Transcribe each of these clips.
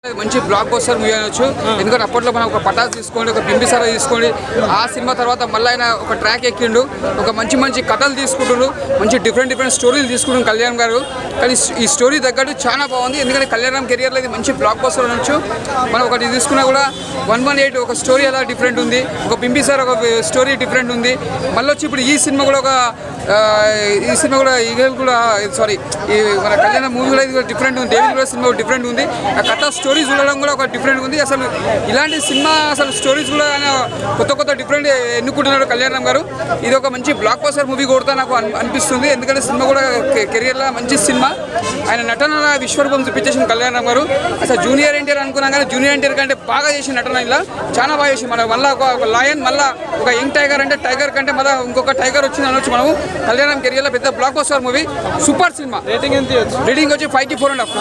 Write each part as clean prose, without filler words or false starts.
మంచి block buster movie అనొచ్చు. ఎందుకంటే అప్పట్లో మనం ఒక పటాస్ తీసుకోండి, ఒక బింబిసారా తీసుకోండి, ఆ సినిమా తర్వాత మళ్ళీ ఆయన ఒక ట్రాక్ ఎక్కిండు, ఒక మంచి మంచి కథలు తీసుకుంటుండు, మంచి డిఫరెంట్ స్టోరీలు తీసుకుంటుండు కళ్యాణ్ గారు. కానీ ఈ స్టోరీ తగ్గట్టు చాలా బాగుంది. ఎందుకంటే కళ్యాణ్ కెరియర్లో ఇది మంచి బ్లాక్ బస్టర్ అనొచ్చు. మనం ఒకటి తీసుకున్నా కూడా 118 ఒక స్టోరీ అలా డిఫరెంట్ ఉంది, ఒక బింబిసారా ఒక స్టోరీ డిఫరెంట్ ఉంది. మళ్ళీ వచ్చి ఇప్పుడు ఈ సినిమా కూడా సారీ ఈ మన కళ్యాణ మూవీ కూడా ఇది డిఫరెంట్ ఉంది. డేవిడ్ కూడా సినిమా డిఫరెంట్ ఉంది. ఆ కథ స్టోరీ చూడడం కూడా ఒక డిఫరెంట్ ఉంది. అసలు ఇలాంటి సినిమా అసలు స్టోరీస్ కూడా ఆయన కొత్త డిఫరెంట్ ఎన్నుకుంటున్నాడు కళ్యాణ్ గారు. ఇది ఒక మంచి బ్లాక్ బస్టర్ మూవీ కూడా నాకు అనిపిస్తుంది. ఎందుకంటే సినిమా కూడా కెరియర్లో మంచి సినిమా. ఆయన నటన విశ్వరూపం చూపించేసిన కళ్యాణ్ గారు. అసలు జూనియర్ ఎన్టీఆర్ అనుకున్నాం కానీ జూనియర్ ఎన్టీఆర్ కంటే బాగా చేసిన నటన ఇలా చాలా బాగా చేసి మన మళ్ళీ ఒక లయన్ మళ్ళీ ఒక యంగ్ టైగర్ అంటే టైగర్ కంటే మళ్ళీ ఇంకొక టైగర్ వచ్చింది అనొచ్చు. మనము కళ్యాణం కెరియర్లో పెద్ద block buster movie, super cinema. Rating వచ్చి 5 కి 4.5.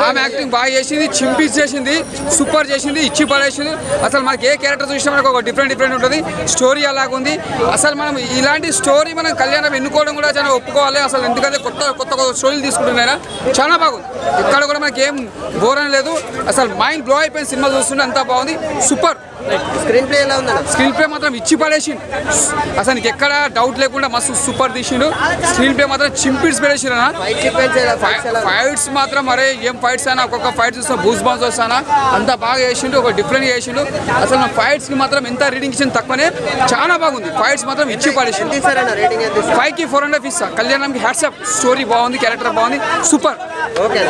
ఆమె యాక్టింగ్ బాగా చేసింది, చింపీస్ చేసింది, సూపర్ చేసింది, ఇచ్చి పడేసింది. అసలు మనకి ఏ క్యారెక్టర్ చూసినా మనకు ఒక డిఫరెంట్ ఉంటుంది. స్టోరీ అలాగుంది. అసలు మనం ఇలాంటి స్టోరీ మనం కళ్యాణం ఎన్నుకోవడం కూడా చాలా ఒప్పుకోవాలి. అసలు ఎందుకంటే కొత్త స్టోరీలు తీసుకుంటున్నారా చాలా బాగుంది. ఇక్కడ కూడా మనకి ఏం బోర్ అని లేదు. అసలు మైండ్ బ్లో అయిపోయిన సినిమా చూస్తుంటే అంతా బాగుంది, సూపర్. స్క్రీన్ ప్లే ఎలా ఉందా? స్క్రీన్ ప్లే మాత్రం ఇచ్చి పడేసిండు. అసలు నీకు ఎక్కడ డౌట్ లేకుండా మస్తు సూపర్ తీసిండు. స్క్రీన్ ప్లే మాత్రం చింపిడ్స్ పడేసిండు. ఫైట్స్ మాత్రం అరే ఏం ఫైట్స్ అయినా ఒక్కొక్క ఫైట్ చూస్తా బూస్ బాన్స్ వస్తానా అంతా బాగా చేసిండు, ఒక డిఫరెంట్ చేసిండు. అసలు నా ఫైట్స్ కి మాత్రం ఎంత రీడింగ్ ఇచ్చిన తక్కువనే, చాలా బాగుంది. ఫైట్స్ మాత్రం ఇచ్చి పడేసిండు. 5 కి 4.5 ఇస్తా. కళ్యాణంకి హ్యాట్సాప్. స్టోరీ బాగుంది, క్యారెక్టర్ బాగుంది, సూపర్. ఓకే.